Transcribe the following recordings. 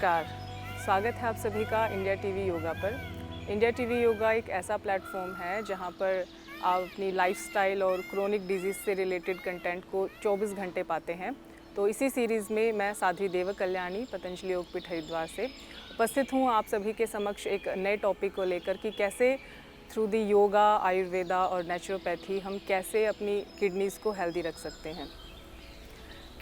नमस्कार, स्वागत है आप सभी का इंडिया टीवी योगा पर। इंडिया टीवी योगा एक ऐसा प्लेटफॉर्म है जहां पर आप अपनी लाइफस्टाइल और क्रोनिक डिजीज़ से रिलेटेड कंटेंट को 24 घंटे पाते हैं। तो इसी सीरीज़ में मैं साध्वी देव कल्याणी पतंजलि योगपीठ हरिद्वार से उपस्थित हूं आप सभी के समक्ष एक नए टॉपिक को लेकर कि कैसे थ्रू दी योगा, आयुर्वेदा और नेचुरोपैथी हम कैसे अपनी किडनीज़ को हेल्दी रख सकते हैं।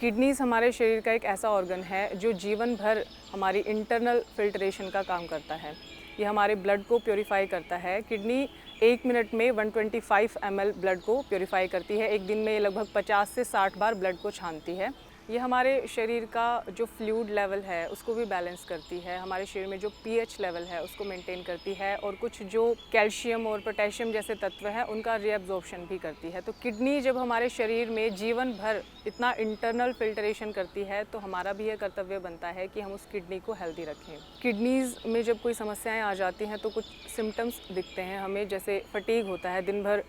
किडनीज़ हमारे शरीर का एक ऐसा ऑर्गन है जो जीवन भर हमारी इंटरनल फिल्ट्रेशन का काम करता है। ये हमारे ब्लड को प्योरीफाई करता है। किडनी 1 मिनट में 125 ml ब्लड को प्योरीफाई करती है। एक दिन में ये लगभग 50 से 60 बार ब्लड को छानती है। ये हमारे शरीर का जो फ्लूइड लेवल है उसको भी बैलेंस करती है। हमारे शरीर में जो पीएच लेवल है उसको मेंटेन करती है और कुछ जो कैल्शियम और पोटेशियम जैसे तत्व हैं उनका रीअब्जॉर्प्शन भी करती है। तो किडनी जब हमारे शरीर में जीवन भर इतना इंटरनल फिल्ट्रेशन करती है तो हमारा भी यह कर्तव्य बनता है कि हम उस किडनी को हेल्दी रखें। किडनीज़ में जब कोई समस्याएं आ जाती हैं तो कुछ सिम्टम्स दिखते हैं हमें, जैसे फटीग होता है, दिन भर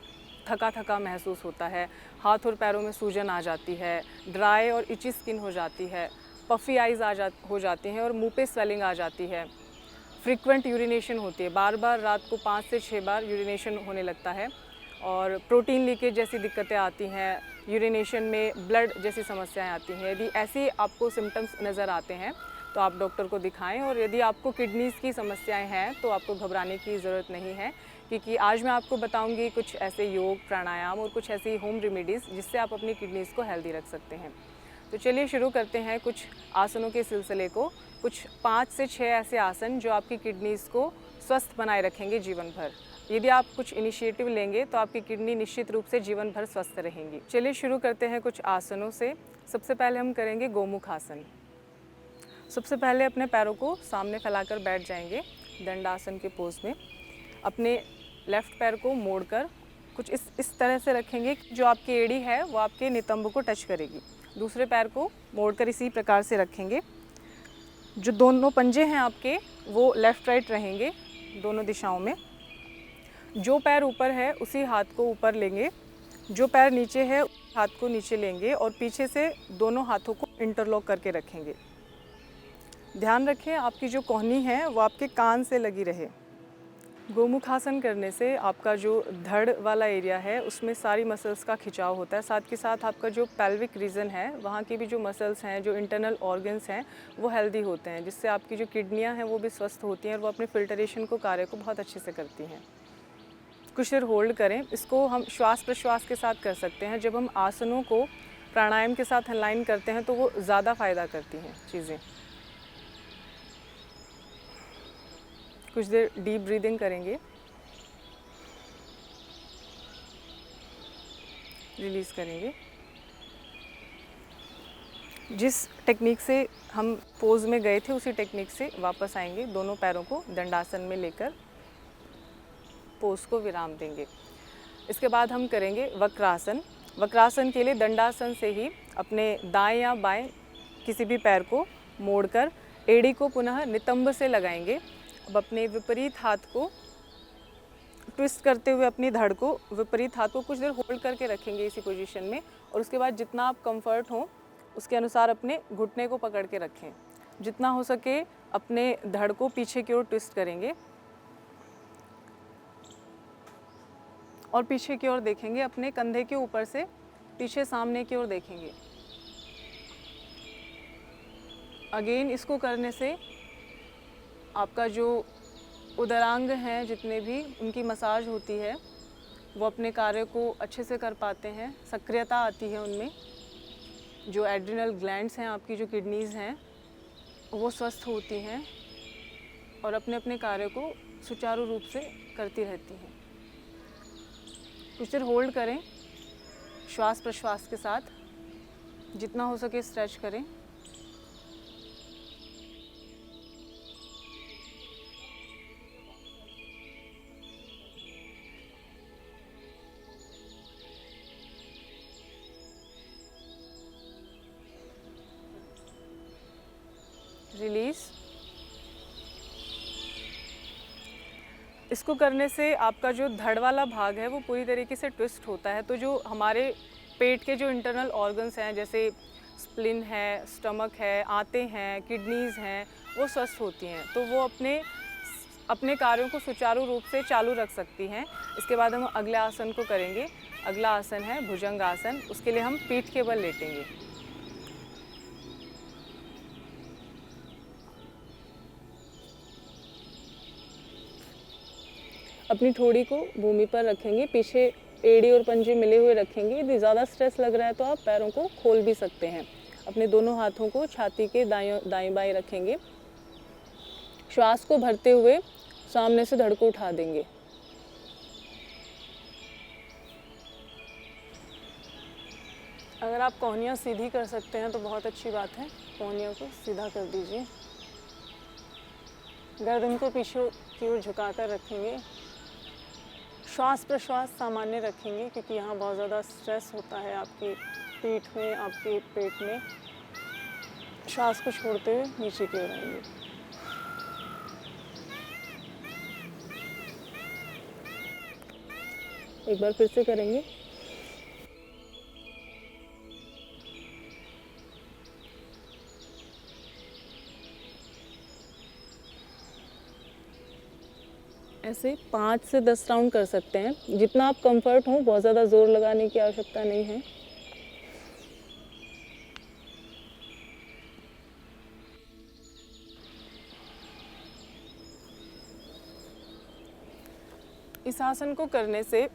थका थका महसूस होता है, हाथ और पैरों में सूजन आ जाती है, ड्राई और इची स्किन हो जाती है, पफ़ी आइज़ हो जाती हैं और मुंह पे स्वेलिंग आ जाती है, फ्रीक्वेंट यूरिनेशन होती है, बार बार रात को 5 से 6 बार यूरिनेशन होने लगता है और प्रोटीन लीकेज जैसी दिक्कतें आती हैं, यूरिनेशन में ब्लड जैसी समस्याएं आती हैं। यदि ऐसे आपको सिम्टम्स नज़र आते हैं तो आप डॉक्टर को दिखाएं और यदि आपको किडनीज़ की समस्याएं हैं तो आपको घबराने की ज़रूरत नहीं है, क्योंकि आज मैं आपको बताऊंगी कुछ ऐसे योग, प्राणायाम और कुछ ऐसी होम रेमेडीज़ जिससे आप अपनी किडनीज़ को हेल्दी रख सकते हैं। तो चलिए शुरू करते हैं कुछ आसनों के सिलसिले को। कुछ 5 से 6 ऐसे आसन जो आपकी किडनीज़ को स्वस्थ बनाए रखेंगे जीवन भर। यदि आप कुछ इनिशिएटिव लेंगे तो आपकी किडनी निश्चित रूप से जीवन भर स्वस्थ रहेंगी। चलिए शुरू करते हैं कुछ आसनों से। सबसे पहले हम करेंगे गोमुख आसन। सबसे पहले अपने पैरों को सामने फैलाकर बैठ जाएंगे दंडासन के पोज में। अपने लेफ़्ट पैर को मोड़कर कुछ इस तरह से रखेंगे कि जो आपकी एड़ी है वो आपके नितंब को टच करेगी। दूसरे पैर को मोड़कर इसी प्रकार से रखेंगे। जो दोनों पंजे हैं आपके वो लेफ़्ट राइट रहेंगे दोनों दिशाओं में। जो पैर ऊपर है उसी हाथ को ऊपर लेंगे, जो पैर नीचे है हाथ को नीचे लेंगे और पीछे से दोनों हाथों को इंटरलॉक करके रखेंगे। ध्यान रखें आपकी जो कोहनी है वो आपके कान से लगी रहे। गोमुखासन करने से आपका जो धड़ वाला एरिया है उसमें सारी मसल्स का खिंचाव होता है। साथ के साथ आपका जो पेल्विक रीजन है वहाँ की भी जो मसल्स हैं, जो इंटरनल ऑर्गन्स हैं वो हेल्दी होते हैं, जिससे आपकी जो किडनियाँ हैं वो भी स्वस्थ होती हैं और वो अपने फिल्टरेशन को कार्य को बहुत अच्छे से करती हैं। कुछ देर होल्ड करें। इसको हम श्वास प्रश्वास के साथ कर सकते हैं। जब हम आसनों को प्राणायाम के साथ अलाइन करते हैं तो वो ज़्यादा फ़ायदा करती हैं चीज़ें। कुछ देर डीप ब्रीदिंग करेंगे, रिलीज़ करेंगे। जिस टेक्निक से हम पोज में गए थे उसी टेक्निक से वापस आएंगे। दोनों पैरों को दंडासन में लेकर पोज को विराम देंगे। इसके बाद हम करेंगे वक्रासन। वक्रासन के लिए दंडासन से ही अपने दाएं या बाएं किसी भी पैर को मोड़कर एड़ी को पुनः नितंब से लगाएंगे। अब अपने विपरीत हाथ को ट्विस्ट करते हुए अपनी धड़ को, विपरीत हाथ को कुछ देर होल्ड करके रखेंगे इसी पोजीशन में और उसके बाद जितना आप कंफर्ट हो उसके अनुसार अपने घुटने को पकड़ के रखें। जितना हो सके अपने धड़ को पीछे की ओर ट्विस्ट करेंगे और पीछे की ओर देखेंगे। अपने कंधे के ऊपर से पीछे सामने की ओर देखेंगे। अगेन इसको करने से आपका जो उदरांग हैं जितने भी, उनकी मसाज होती है, वो अपने कार्य को अच्छे से कर पाते हैं, सक्रियता आती है उनमें। जो एड्रिनल ग्लैंड्स हैं आपकी, जो किडनीज़ हैं, वो स्वस्थ होती हैं और अपने अपने कार्य को सुचारू रूप से करती रहती हैं। कुछ देर होल्ड करें श्वास प्रश्वास के साथ। जितना हो सके स्ट्रेच करें। रिलीज। इसको करने से आपका जो धड़ वाला भाग है वो पूरी तरीके से ट्विस्ट होता है। तो जो हमारे पेट के जो इंटरनल ऑर्गन्स हैं, जैसे स्प्लिन है, स्टमक है, आंतें हैं, किडनीज़ हैं, वो स्वस्थ होती हैं, तो वो अपने कार्यों को सुचारू रूप से चालू रख सकती हैं। इसके बाद हम अगले आसन को करेंगे। अगला आसन है भुजंग आसन। उसके लिए हम पीठ के बल लेटेंगे। अपनी ठोड़ी को भूमि पर रखेंगे, पीछे एड़ी और पंजे मिले हुए रखेंगे। यदि ज़्यादा स्ट्रेस लग रहा है तो आप पैरों को खोल भी सकते हैं। अपने दोनों हाथों को छाती के दाएं बाएं रखेंगे। श्वास को भरते हुए सामने से धड़ को उठा देंगे। अगर आप कोहनियाँ सीधी कर सकते हैं तो बहुत अच्छी बात है। कोहनियों को सीधा कर दीजिए। गर्दन को पीछे की ओर झुकाकर रखेंगे। श्वास प्रश्वास सामान्य रखेंगे क्योंकि यहाँ बहुत ज़्यादा स्ट्रेस होता है आपकी पीठ में, आपके पेट में। श्वास को छोड़ते हुए नीचे की ओर आएंगे। एक बार फिर से करेंगे। ऐसे 5 से 10 राउंड कर सकते हैं, जितना आप कंफर्ट हो। बहुत ज़्यादा जोर लगाने की आवश्यकता नहीं है। इस आसन को करने से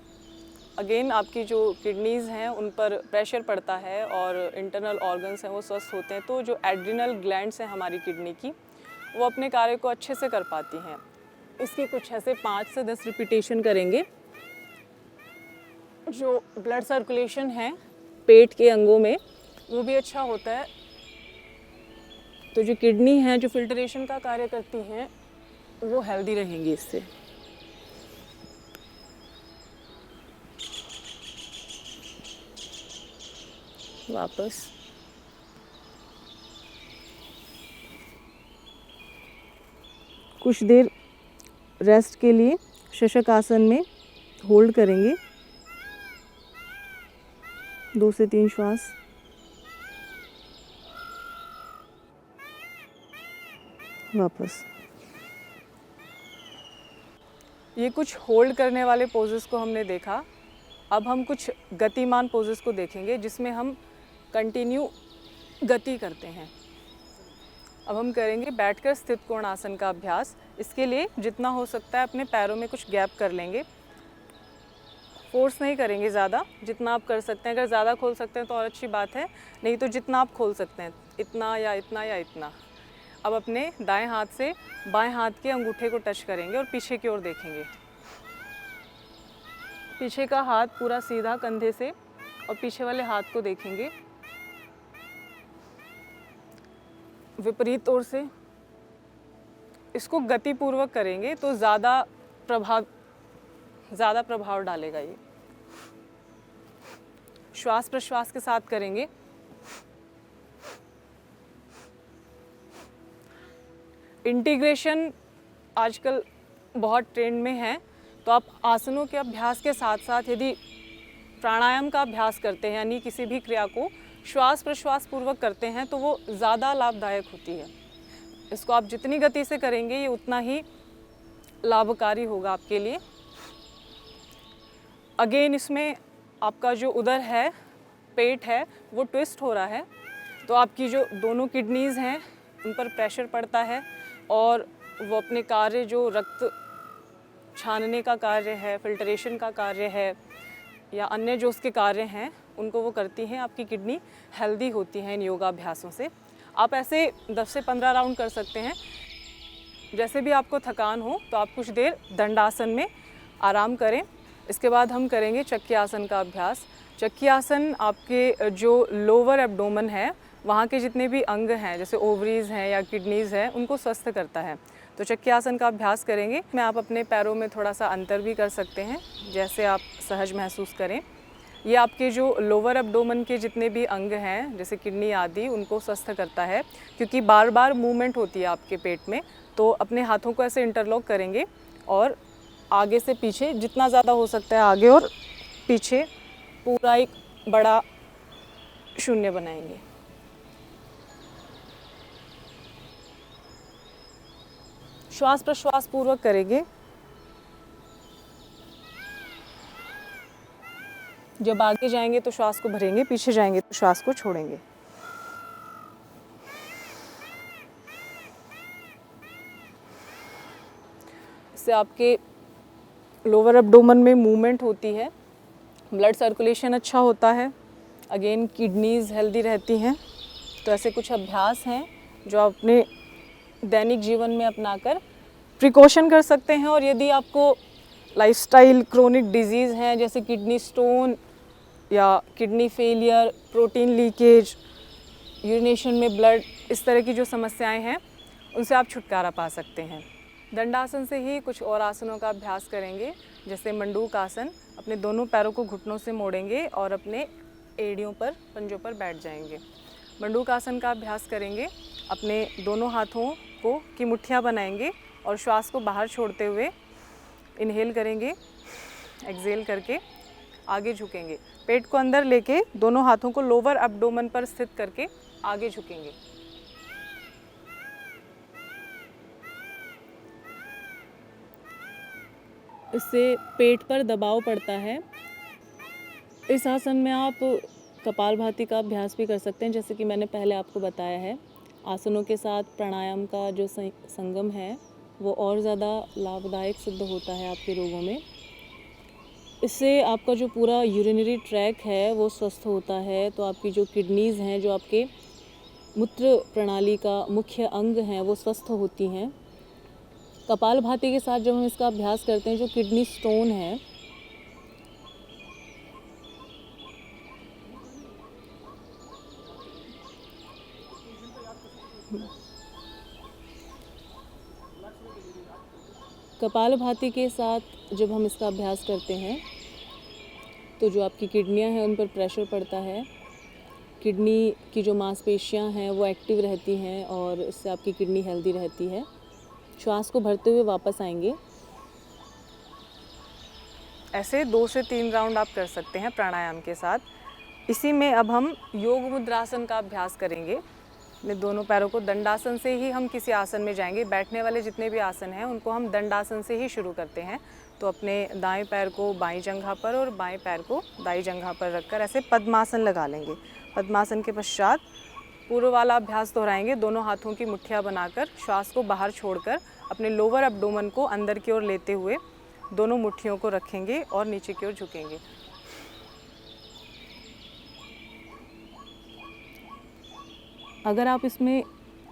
अगेन आपकी जो किडनीज़ हैं उन पर प्रेशर पड़ता है और इंटरनल ऑर्गन्स हैं वो स्वस्थ होते हैं। तो जो एड्रिनल ग्लैंड्स हैं हमारी किडनी की, वो अपने कार्य को अच्छे से कर पाती हैं। इसकी कुछ ऐसे 5 से 10 रिपीटेशन करेंगे। जो ब्लड सर्कुलेशन है पेट के अंगों में वो भी अच्छा होता है। तो जो किडनी है, जो फिल्ट्रेशन का कार्य करती हैं, वो हेल्दी रहेंगी इससे। वापस कुछ देर रेस्ट के लिए शशक आसन में होल्ड करेंगे। 2 से 3 श्वास। वापस। ये कुछ होल्ड करने वाले पोजेस को हमने देखा। अब हम कुछ गतिमान पोजेस को देखेंगे जिसमें हम कंटिन्यू गति करते हैं। अब हम करेंगे बैठकर स्थित कोण आसन का अभ्यास। इसके लिए जितना हो सकता है अपने पैरों में कुछ गैप कर लेंगे। फोर्स नहीं करेंगे ज़्यादा, जितना आप कर सकते हैं। अगर ज़्यादा खोल सकते हैं तो और अच्छी बात है, नहीं तो जितना आप खोल सकते हैं, इतना या इतना या इतना। अब अपने दाएं हाथ से बाएं हाथ के अंगूठे को टच करेंगे और पीछे की ओर देखेंगे। पीछे का हाथ पूरा सीधा कंधे से और पीछे वाले हाथ को देखेंगे विपरीत ओर से। इसको गतिपूर्वक करेंगे तो ज़्यादा प्रभाव डालेगा ये। श्वास प्रश्वास के साथ करेंगे। इंटीग्रेशन आजकल बहुत ट्रेंड में है, तो आप आसनों के अभ्यास के साथ साथ यदि प्राणायाम का अभ्यास करते हैं, यानी किसी भी क्रिया को श्वास प्रश्वास पूर्वक करते हैं, तो वो ज़्यादा लाभदायक होती है। इसको आप जितनी गति से करेंगे ये उतना ही लाभकारी होगा आपके लिए। अगेन इसमें आपका जो उदर है, पेट है, वो ट्विस्ट हो रहा है, तो आपकी जो दोनों किडनीज़ हैं उन पर प्रेशर पड़ता है और वो अपने कार्य, जो रक्त छानने का कार्य है, फिल्ट्रेशन का कार्य है या अन्य जो उसके कार्य हैं, उनको वो करती हैं। आपकी किडनी हेल्दी होती हैं इन योगाभ्यासों से। आप ऐसे 10 से 15 राउंड कर सकते हैं। जैसे भी आपको थकान हो तो आप कुछ देर दंडासन में आराम करें। इसके बाद हम करेंगे चक्की आसन का अभ्यास। चक्की आसन आपके जो लोअर एब्डोमेन है, वहाँ के जितने भी अंग हैं, जैसे ओवरीज़ हैं या किडनीज़ हैं, उनको स्वस्थ करता है। तो चक्की आसन का अभ्यास करेंगे। में आप अपने पैरों में थोड़ा सा अंतर भी कर सकते हैं, जैसे आप सहज महसूस करें। ये आपके जो लोअर एब्डोमेन के जितने भी अंग हैं, जैसे किडनी आदि, उनको स्वस्थ करता है, क्योंकि बार बार मूवमेंट होती है आपके पेट में। तो अपने हाथों को ऐसे इंटरलॉक करेंगे और आगे से पीछे, जितना ज़्यादा हो सकता है आगे और पीछे, पूरा एक बड़ा शून्य बनाएंगे। श्वास प्रश्वास पूर्वक करेंगे। जब आगे जाएंगे तो श्वास को भरेंगे, पीछे जाएंगे तो श्वास को छोड़ेंगे। इससे आपके लोअर एब्डोमेन में मूवमेंट होती है, ब्लड सर्कुलेशन अच्छा होता है, अगेन किडनीज हेल्दी रहती हैं। तो ऐसे कुछ अभ्यास हैं जो आप अपने दैनिक जीवन में अपनाकर प्रिकॉशन कर सकते हैं। और यदि आपको लाइफस्टाइल क्रोनिक डिजीज़ हैं जैसे किडनी स्टोन या kidney failure, protein leakage, urination में ब्लड, इस तरह की जो समस्याएं हैं उनसे आप छुटकारा पा सकते हैं। दंडासन से ही कुछ और आसनों का अभ्यास करेंगे, जैसे मंडूक आसन। अपने दोनों पैरों को घुटनों से मोड़ेंगे और अपने एड़ियों पर, पंजों पर बैठ जाएंगे। मंडूक आसन का अभ्यास करेंगे। अपने दोनों हाथों को की मुट्ठियाँ बनाएंगे और श्वास को बाहर छोड़ते हुए इनहेल करेंगे, एक्सहेल करके आगे झुकेंगे। पेट को अंदर लेके दोनों हाथों को लोअर एब्डोमेन पर स्थित करके आगे झुकेंगे। इससे पेट पर दबाव पड़ता है। इस आसन में आप कपालभाति का अभ्यास भी कर सकते हैं, जैसे कि मैंने पहले आपको बताया है। आसनों के साथ प्राणायाम का जो संगम है वो और ज़्यादा लाभदायक सिद्ध होता है आपके रोगों में। इससे आपका जो पूरा यूरिनरी ट्रैक है वो स्वस्थ होता है। तो आपकी जो किडनीज़ हैं, जो आपके मूत्र प्रणाली का मुख्य अंग हैं, वो स्वस्थ होती हैं। कपालभाति के साथ जब हम इसका अभ्यास करते हैं, जो किडनी स्टोन है, कपालभाति के साथ जब हम इसका अभ्यास करते हैं तो जो आपकी किडनियां हैं उन पर प्रेशर पड़ता है, किडनी की जो मांसपेशियां हैं वो एक्टिव रहती हैं और इससे आपकी किडनी हेल्दी रहती है। श्वास को भरते हुए वापस आएंगे। ऐसे 2 से 3 राउंड आप कर सकते हैं प्राणायाम के साथ। इसी में अब हम योग मुद्रासन का अभ्यास करेंगे। अपने दोनों पैरों को, दंडासन से ही हम किसी आसन में जाएंगे। बैठने वाले जितने भी आसन हैं उनको हम दंडासन से ही शुरू करते हैं। तो अपने दाएं पैर को बाईं जंघा पर और बाएं पैर को दाईं जंघा पर रखकर ऐसे पद्मासन लगा लेंगे। पद्मासन के पश्चात पूर्व वाला अभ्यास दोहराएंगे। दोनों हाथों की मुट्ठियाँ बनाकर श्वास को बाहर छोड़कर अपने लोअर एब्डोमेन को अंदर की ओर लेते हुए दोनों मुट्ठियों को रखेंगे और नीचे की ओर झुकेंगे। अगर आप इसमें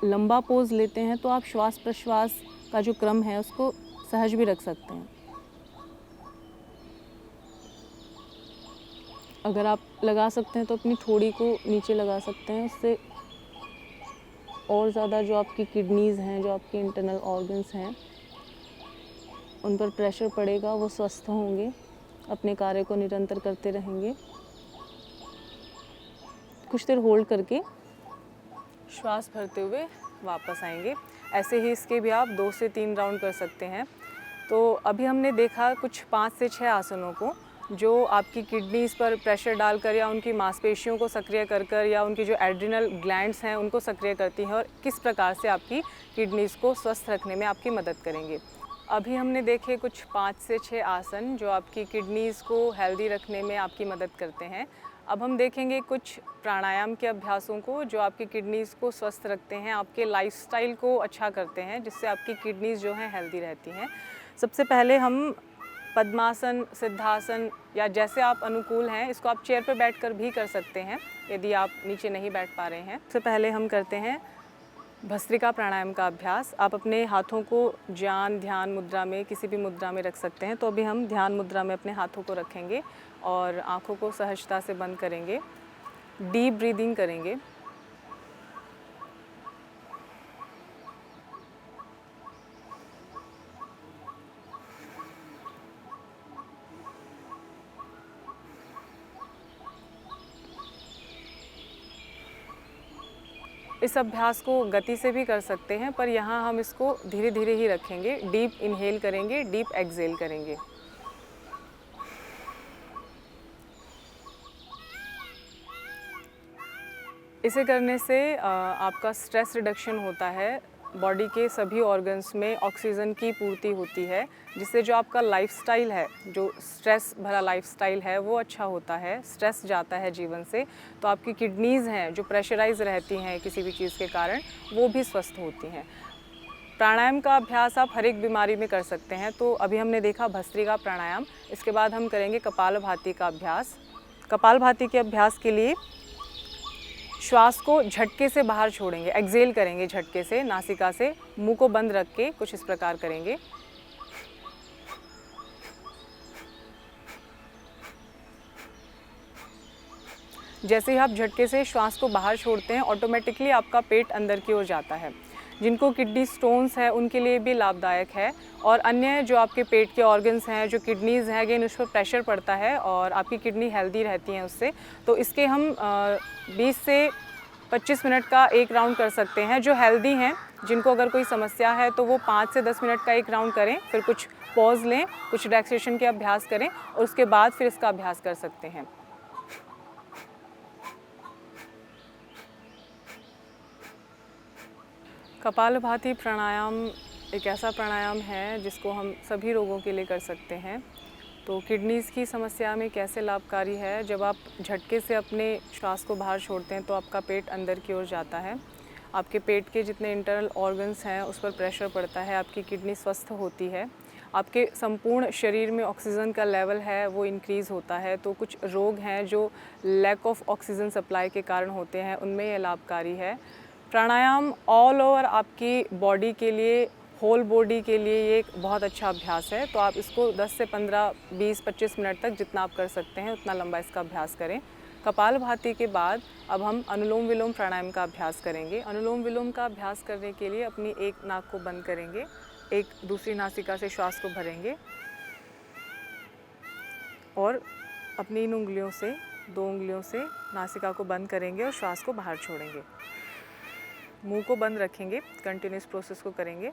लंबा पोज लेते हैं तो आप श्वास प्रश्वास का जो क्रम है उसको सहज भी रख सकते हैं। अगर आप लगा सकते हैं तो अपनी थोड़ी को नीचे लगा सकते हैं। उससे और ज़्यादा जो आपकी किडनीज़ हैं, जो आपके इंटरनल ऑर्गन्स हैं, उन पर प्रेशर पड़ेगा, वो स्वस्थ होंगे, अपने कार्य को निरंतर करते रहेंगे। कुछ देर होल्ड करके श्वास भरते हुए वापस आएंगे। ऐसे ही इसके भी आप 2 से 3 राउंड कर सकते हैं। तो अभी हमने देखा कुछ 5 से 6 आसनों को जो आपकी किडनीज़ पर प्रेशर डालकर या उनकी मांसपेशियों को सक्रिय कर या उनकी जो एड्रिनल ग्लैंड्स हैं उनको सक्रिय करती हैं और किस प्रकार से आपकी किडनीज़ को स्वस्थ रखने में आपकी मदद करेंगे। अभी हमने देखे कुछ 5 से 6 आसन जो आपकी किडनीज़ को हेल्दी रखने में आपकी मदद करते हैं। अब हम देखेंगे कुछ प्राणायाम के अभ्यासों को जो आपकी किडनीज़ को स्वस्थ रखते हैं, आपके लाइफस्टाइल को अच्छा करते हैं, जिससे आपकी किडनीज़ जो हैं हेल्दी रहती हैं। सबसे पहले हम पद्मासन, सिद्धासन या जैसे आप अनुकूल हैं, इसको आप चेयर पर बैठकर भी कर सकते हैं यदि आप नीचे नहीं बैठ पा रहे हैं। सबसे पहले हम करते हैं भस्त्रिका प्राणायाम का अभ्यास। आप अपने हाथों को ज्ञान ध्यान मुद्रा में, किसी भी मुद्रा में रख सकते हैं। तो अभी हम ध्यान मुद्रा में अपने हाथों को रखेंगे और आँखों को सहजता से बंद करेंगे। डीप ब्रीदिंग करेंगे। इस अभ्यास को गति से भी कर सकते हैं, पर यहाँ हम इसको धीरे धीरे ही रखेंगे। डीप इनहेल करेंगे, डीप एक्सहेल करेंगे। इसे करने से आपका स्ट्रेस रिडक्शन होता है, बॉडी के सभी ऑर्गन्स में ऑक्सीजन की पूर्ति होती है, जिससे जो आपका लाइफस्टाइल है, जो स्ट्रेस भरा लाइफस्टाइल है वो अच्छा होता है, स्ट्रेस जाता है जीवन से। तो आपकी किडनीज़ हैं जो प्रेशराइज रहती हैं किसी भी चीज़ के कारण, वो भी स्वस्थ होती हैं। प्राणायाम का अभ्यास आप हर एक बीमारी में कर सकते हैं। तो अभी हमने देखा भस्त्रिका प्राणायाम, इसके बाद हम करेंगे कपालभाति का अभ्यास। कपालभाति के अभ्यास के लिए श्वास को झटके से बाहर छोड़ेंगे, एक्सेल करेंगे झटके से नासिका से, मुंह को बंद रख के कुछ इस प्रकार करेंगे। जैसे ही आप झटके से श्वास को बाहर छोड़ते हैं, ऑटोमेटिकली आपका पेट अंदर की ओर जाता है। जिनको किडनी स्टोन्स है उनके लिए भी लाभदायक है, और अन्य जो आपके पेट के ऑर्गन्स हैं, जो किडनीज़ हैं, अगेन उस पर प्रेशर पड़ता है और आपकी किडनी हेल्दी रहती हैं उससे। तो इसके हम 20 से 25 मिनट का एक राउंड कर सकते हैं। जो हेल्दी हैं, जिनको अगर कोई समस्या है तो वो 5 से 10 मिनट का एक राउंड करें, फिर कुछ पॉज लें, कुछ रिलैक्सेशन के अभ्यास करें और उसके बाद फिर इसका अभ्यास कर सकते हैं। कपालभाति प्राणायाम एक ऐसा प्राणायाम है जिसको हम सभी रोगों के लिए कर सकते हैं। तो किडनीज़ की समस्या में कैसे लाभकारी है, जब आप झटके से अपने श्वास को बाहर छोड़ते हैं तो आपका पेट अंदर की ओर जाता है, आपके पेट के जितने इंटरनल ऑर्गन्स हैं उस पर प्रेशर पड़ता है, आपकी किडनी स्वस्थ होती है, आपके संपूर्ण शरीर में ऑक्सीजन का लेवल है वो इंक्रीज़ होता है। तो कुछ रोग हैं जो लैक ऑफ ऑक्सीजन सप्लाई के कारण होते हैं, उनमें यह लाभकारी है। प्राणायाम ऑल ओवर आपकी बॉडी के लिए, होल बॉडी के लिए ये एक बहुत अच्छा अभ्यास है। तो आप इसको 10 से 15, 20, 25 मिनट तक जितना आप कर सकते हैं उतना लंबा इसका अभ्यास करें। कपालभाति के बाद अब हम अनुलोम विलोम प्राणायाम का अभ्यास करेंगे। अनुलोम विलोम का अभ्यास करने के लिए अपनी एक नाक को बंद करेंगे, एक दूसरी नासिका से श्वास को भरेंगे और अपनी इन उंगलियों से, 2 उंगलियों से नासिका को बंद करेंगे और श्वास को बाहर छोड़ेंगे। मुंह को बंद रखेंगे, कंटिन्यूस प्रोसेस को करेंगे।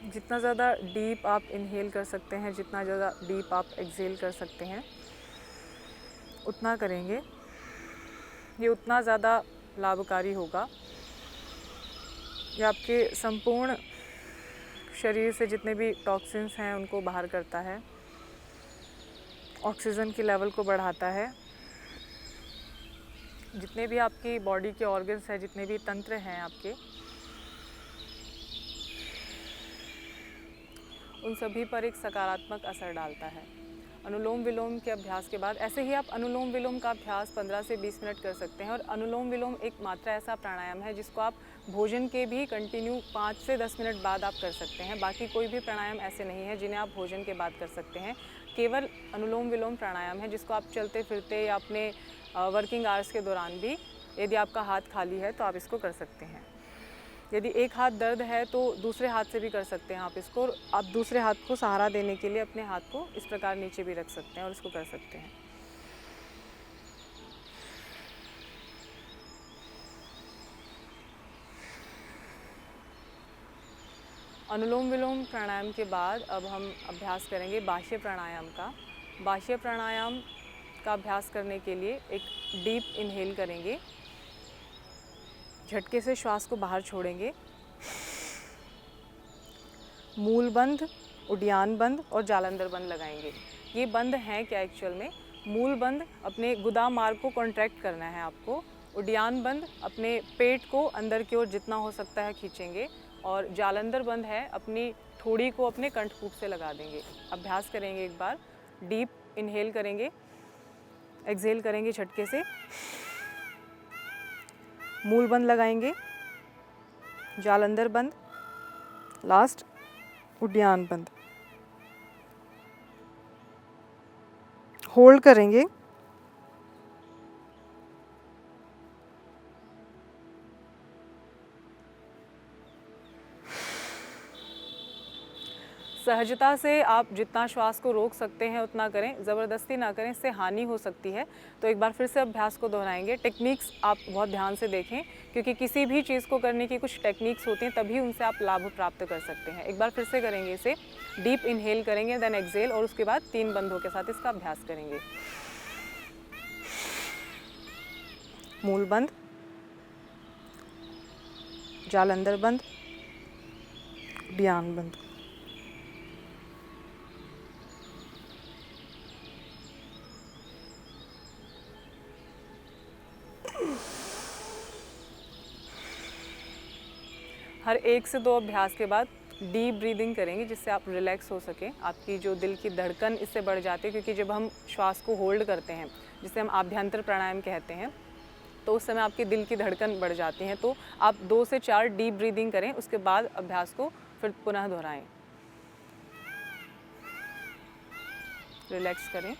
जितना ज़्यादा डीप आप इनहेल कर सकते हैं, जितना ज़्यादा डीप आप एक्सहेल कर सकते हैं, उतना करेंगे। ये उतना ज़्यादा लाभकारी होगा। ये आपके संपूर्ण शरीर से जितने भी टॉक्सिन्स हैं उनको बाहर करता है, ऑक्सीजन की लेवल को बढ़ाता है। जितने भी आपकी बॉडी के ऑर्गन्स हैं, जितने भी तंत्र हैं आपके, उन सभी पर एक सकारात्मक असर डालता है। अनुलोम विलोम के अभ्यास के बाद ऐसे ही आप अनुलोम विलोम का अभ्यास 15 से 20 मिनट कर सकते हैं। और अनुलोम विलोम एक मात्र ऐसा प्राणायाम है जिसको आप भोजन के भी कंटिन्यू 5 से 10 मिनट बाद आप कर सकते हैं। बाकी कोई भी प्राणायाम ऐसे नहीं है जिन्हें आप भोजन के बाद कर सकते हैं। केवल अनुलोम विलोम प्राणायाम है जिसको आप चलते फिरते या अपने वर्किंग आवर्स के दौरान भी, यदि आपका हाथ खाली है तो आप इसको कर सकते हैं। यदि एक हाथ दर्द है तो दूसरे हाथ से भी कर सकते हैं आप इसको। आप दूसरे हाथ को सहारा देने के लिए अपने हाथ को इस प्रकार नीचे भी रख सकते हैं और इसको कर सकते हैं। अनुलोम विलोम प्राणायाम के बाद अब हम अभ्यास करेंगे बाह्य प्राणायाम का। बाह्य प्राणायाम का अभ्यास करने के लिए एक डीप इनहेल करेंगे, झटके से श्वास को बाहर छोड़ेंगे, मूल बंद, उड्डान बंद और जालंधर बंद लगाएंगे। ये बंद हैं क्या एक्चुअल में? मूल बंद अपने गुदा मार्ग को कॉन्ट्रैक्ट करना है आपको, उड्डान बंद अपने पेट को अंदर की ओर जितना हो सकता है खींचेंगे, और जालंधर बंद है अपनी ठोड़ी को अपने कंठकूप से लगा देंगे। अभ्यास करेंगे एक बार। डीप इनहेल करेंगे, एक्सहेल करेंगे झटके से, मूल बंद लगाएंगे, जालंधर बंद, लास्ट उड्डान बंद। होल्ड करेंगे, सहजता से आप जितना श्वास को रोक सकते हैं उतना करें, ज़बरदस्ती ना करें, इससे हानि हो सकती है। तो एक बार फिर से अभ्यास को दोहराएंगे। टेक्निक्स आप बहुत ध्यान से देखें, क्योंकि किसी भी चीज़ को करने की कुछ टेक्निक्स होती हैं, तभी उनसे आप लाभ प्राप्त कर सकते हैं। एक बार फिर से करेंगे इसे। डीप इनहेल करेंगे, देन एक्सहेल, और उसके बाद 3 बंधों के साथ इसका अभ्यास करेंगे। मूल बंद, जालंधर बंद, उद्यान बंद। हर 1 से 2 अभ्यास के बाद डीप ब्रीदिंग करेंगे, जिससे आप रिलैक्स हो सकें। आपकी जो दिल की धड़कन इससे बढ़ जाती है, क्योंकि जब हम श्वास को होल्ड करते हैं, जिसे हम आभ्यंतर प्राणायाम कहते हैं, तो उस समय आपकी दिल की धड़कन बढ़ जाती है। तो आप 2 से 4 डीप ब्रीदिंग करें, उसके बाद अभ्यास को फिर पुनः दोहराएं। रिलैक्स करें।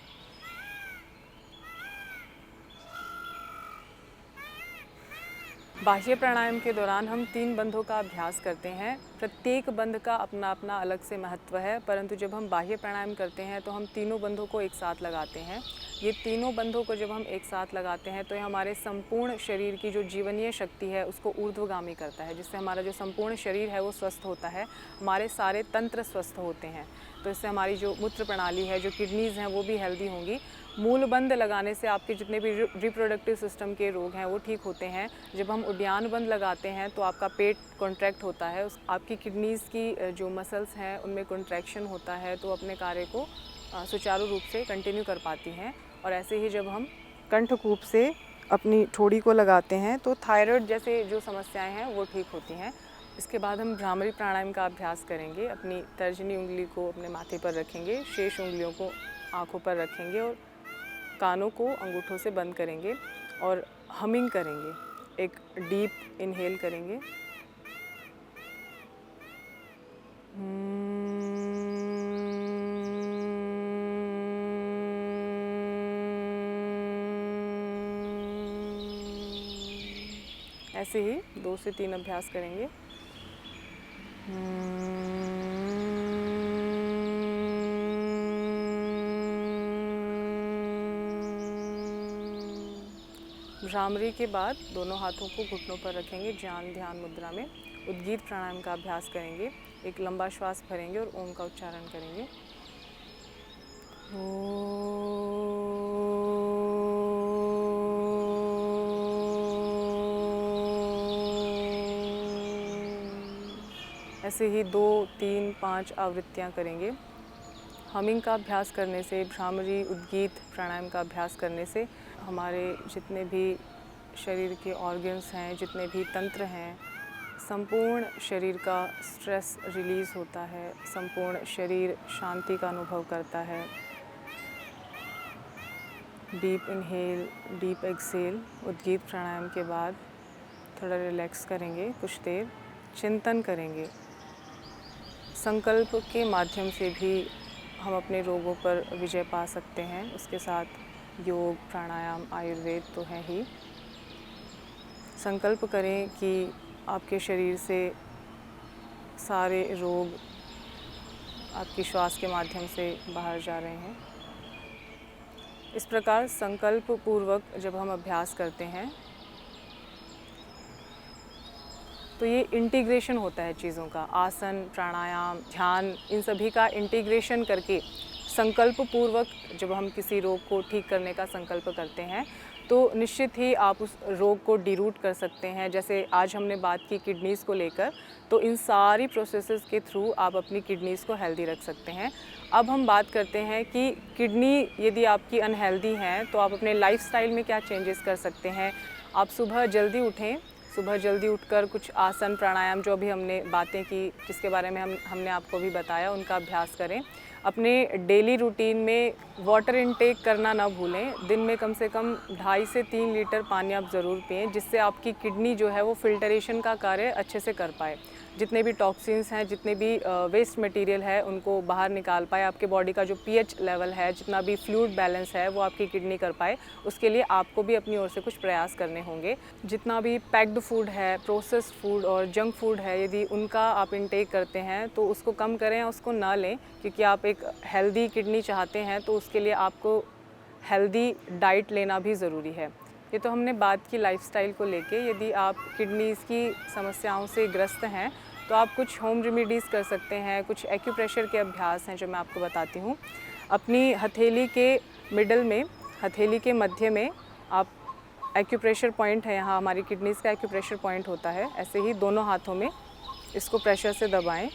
बाह्य प्राणायाम के दौरान हम 3 बंधों का अभ्यास करते हैं। प्रत्येक बंध का अपना अपना अलग से महत्व है, परंतु जब हम बाह्य प्राणायाम करते हैं तो हम तीनों बंधों को एक साथ लगाते हैं। ये तीनों बंधों को जब हम एक साथ लगाते हैं तो ये हमारे संपूर्ण शरीर की जो जीवनीय शक्ति है उसको ऊर्ध्वगामी करता है, जिससे हमारा जो संपूर्ण शरीर है वो स्वस्थ होता है, हमारे सारे तंत्र स्वस्थ होते हैं। तो इससे हमारी जो मूत्र प्रणाली है, जो किडनीज़ हैं, वो भी हेल्दी होंगी। मूल बंद लगाने से आपके जितने भी रिप्रोडक्टिव सिस्टम के रोग हैं वो ठीक होते हैं। जब हम उद्यान बंद लगाते हैं तो आपका पेट कॉन्ट्रैक्ट होता है, आपकी किडनीज़ की जो मसल्स हैं उनमें कॉन्ट्रैक्शन होता है, तो अपने कार्य को सुचारू रूप से कंटिन्यू कर पाती हैं। और ऐसे ही जब हम कंठकूप से अपनी ठोड़ी को लगाते हैं तो थायराइड जैसे जो समस्याएं हैं वो ठीक होती हैं। इसके बाद हम भ्रामरी प्राणायाम का अभ्यास करेंगे। अपनी तर्जनी उंगली को अपने माथे पर रखेंगे, शेष उंगलियों को आँखों पर रखेंगे और कानों को अंगूठों से बंद करेंगे और हमिंग करेंगे। एक डीप इनहेल करेंगे, ऐसे ही 2 से 3 अभ्यास करेंगे। भ्रामरी के बाद दोनों हाथों को घुटनों पर रखेंगे, ज्ञान ध्यान मुद्रा में। उद्गीत प्राणायाम का अभ्यास करेंगे। एक लंबा श्वास भरेंगे और ओम का उच्चारण करेंगे। ऐसे ही 2, 3, 5 आवृत्तियाँ करेंगे। हमिंग का अभ्यास करने से, भ्रामरी उद्गीत प्राणायाम का अभ्यास करने से हमारे जितने भी शरीर के ऑर्गन्स हैं, जितने भी तंत्र हैं, संपूर्ण शरीर का स्ट्रेस रिलीज़ होता है, संपूर्ण शरीर शांति का अनुभव करता है। Deep inhale, deep exhale. उद्गीत प्राणायाम के बाद थोड़ा रिलैक्स करेंगे, कुछ देर चिंतन करेंगे। संकल्प के माध्यम से भी हम अपने रोगों पर विजय पा सकते हैं। उसके साथ योग, प्राणायाम, आयुर्वेद तो है ही। संकल्प करें कि आपके शरीर से सारे रोग आपकी श्वास के माध्यम से बाहर जा रहे हैं। इस प्रकार संकल्प पूर्वक जब हम अभ्यास करते हैं तो ये इंटीग्रेशन होता है चीज़ों का। आसन, प्राणायाम, ध्यान, इन सभी का इंटीग्रेशन करके संकल्प पूर्वक जब हम किसी रोग को ठीक करने का संकल्प करते हैं तो निश्चित ही आप उस रोग को डिरूट कर सकते हैं। जैसे आज हमने बात की किडनीज़ को लेकर, तो इन सारी प्रोसेसेस के थ्रू आप अपनी किडनीज़ को हेल्दी रख सकते हैं। अब हम बात करते हैं कि किडनी यदि आपकी अनहेल्दी है तो आप अपने लाइफस्टाइल में क्या चेंजेस कर सकते हैं। आप सुबह जल्दी उठें, सुबह जल्दी उठकर कुछ आसन, प्राणायाम जो अभी हमने बातें की, जिसके बारे में हमने आपको भी बताया, उनका अभ्यास करें। अपने डेली रूटीन में वाटर इनटेक करना ना भूलें। दिन में कम से कम 2.5 से 3 लीटर पानी आप ज़रूर पिएं, जिससे आपकी किडनी जो है वो फिल्टरेशन का कार्य अच्छे से कर पाए, जितने भी टॉक्सिन्स हैं, जितने भी वेस्ट मटेरियल है उनको बाहर निकाल पाए, आपके बॉडी का जो पीएच लेवल है, जितना भी फ्लूइड बैलेंस है वो आपकी किडनी कर पाए। उसके लिए आपको भी अपनी ओर से कुछ प्रयास करने होंगे। जितना भी पैक्ड फूड है, प्रोसेस्ड फूड और जंक फूड है, यदि उनका आप इनटेक करते हैं तो उसको कम करें, उसको ना लें, क्योंकि आप एक हेल्दी किडनी चाहते हैं तो उसके लिए आपको हेल्दी डाइट लेना भी ज़रूरी है। ये तो हमने बात की लाइफस्टाइल को लेके। यदि आप किडनीज़ की समस्याओं से ग्रस्त हैं तो आप कुछ होम रेमेडीज़ कर सकते हैं। कुछ एक्यूप्रेशर के अभ्यास हैं जो मैं आपको बताती हूँ। अपनी हथेली के मिडल में, हथेली के मध्य में आप एक्यूप्रेशर पॉइंट है, यहाँ हमारी किडनीज़ का एक्यूप्रेशर पॉइंट होता है, ऐसे ही दोनों हाथों में इसको प्रेशर से दबाएं।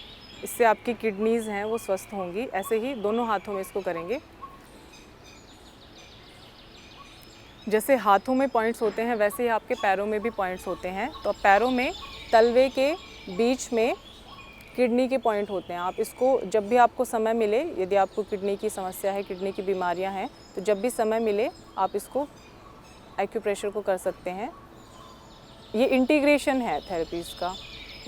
इससे आपकी किडनीज़ हैं वो स्वस्थ होंगी। ऐसे ही दोनों हाथों में इसको करेंगे। जैसे हाथों में पॉइंट्स होते हैं वैसे ही आपके पैरों में भी पॉइंट्स होते हैं। तो पैरों में तलवे के बीच में किडनी के पॉइंट होते हैं। आप इसको जब भी आपको समय मिले, यदि आपको किडनी की समस्या है, किडनी की बीमारियां हैं, तो जब भी समय मिले आप इसको एक्यूप्रेशर को कर सकते हैं। ये इंटीग्रेशन है थेरेपीज़ का,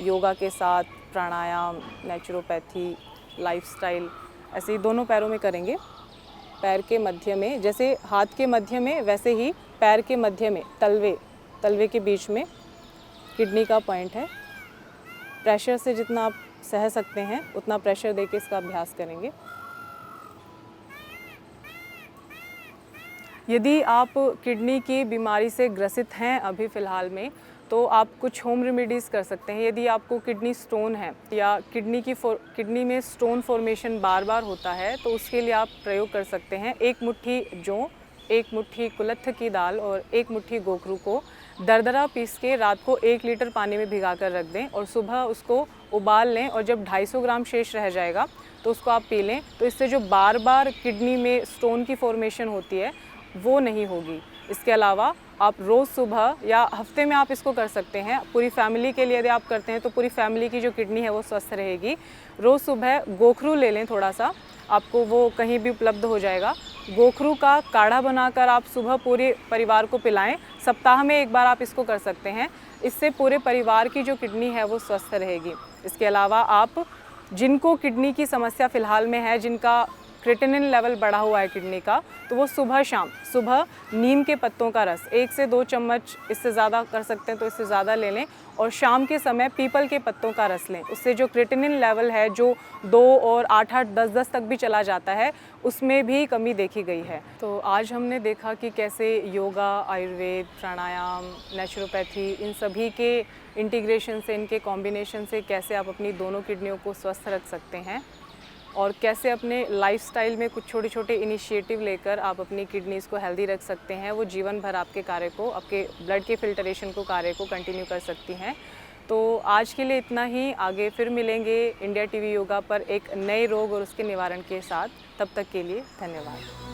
योगा के साथ प्राणायाम, नेचुरोपैथी, लाइफस्टाइल, ऐसे ही दोनों पैरों में करेंगे। पैर के मध्य में, जैसे हाथ के मध्य में वैसे ही पैर के मध्य में तलवे के बीच में किडनी का पॉइंट है। प्रेशर से जितना आप सह सकते हैं उतना प्रेशर देके इसका अभ्यास करेंगे। यदि आप किडनी की बीमारी से ग्रसित हैं अभी फ़िलहाल में, तो आप कुछ होम रेमेडीज़ कर सकते हैं। यदि आपको किडनी स्टोन है या किडनी में स्टोन फॉर्मेशन बार बार होता है, तो उसके लिए आप प्रयोग कर सकते हैं। 1 मुट्ठी जौ, 1 मुट्ठी कुलथ की दाल और 1 मुट्ठी गोखरू को दरदरा पीस के रात को 1 लीटर पानी में भिगा कर रख दें और सुबह उसको उबाल लें, और जब 250 ग्राम शेष रह जाएगा तो उसको आप पी लें। तो इससे जो बार बार किडनी में स्टोन की फॉर्मेशन होती है वो नहीं होगी। इसके अलावा आप रोज़ सुबह या हफ्ते में आप इसको कर सकते हैं। पूरी फैमिली के लिए यदि आप करते हैं तो पूरी फैमिली की जो किडनी है वो स्वस्थ रहेगी। रोज़ सुबह गोखरू ले लें, थोड़ा सा, आपको वो कहीं भी उपलब्ध हो जाएगा। गोखरू का काढ़ा बनाकर आप सुबह पूरे परिवार को पिलाएं। सप्ताह में 1 बार आप इसको कर सकते हैं। इससे पूरे परिवार की जो किडनी है वो स्वस्थ रहेगी। इसके अलावा आप जिनको किडनी की समस्या फ़िलहाल में है, जिनका क्रिएटिनिन लेवल बढ़ा हुआ है किडनी का, तो वो सुबह नीम के पत्तों का रस 1 से 2 चम्मच, इससे ज़्यादा कर सकते हैं तो इससे ज़्यादा ले लें, और शाम के समय पीपल के पत्तों का रस लें। उससे जो क्रिएटिनिन लेवल है जो 2 और 8-8, 10-10 तक भी चला जाता है, उसमें भी कमी देखी गई है। तो आज हमने देखा कि कैसे योगा, आयुर्वेद, प्राणायाम, नेचुरोपैथी, इन सभी के इंटीग्रेशन से, इनके कॉम्बिनेशन से कैसे आप अपनी दोनों किडनियों को स्वस्थ रख सकते हैं, और कैसे अपने लाइफस्टाइल में कुछ छोटे छोटे इनिशिएटिव लेकर आप अपनी किडनीज़ को हेल्दी रख सकते हैं। वो जीवन भर आपके कार्य को, आपके ब्लड के फिल्टरेशन को, कार्य को कंटिन्यू कर सकती हैं। तो आज के लिए इतना ही। आगे फिर मिलेंगे इंडिया टीवी योगा पर एक नए रोग और उसके निवारण के साथ। तब तक के लिए धन्यवाद।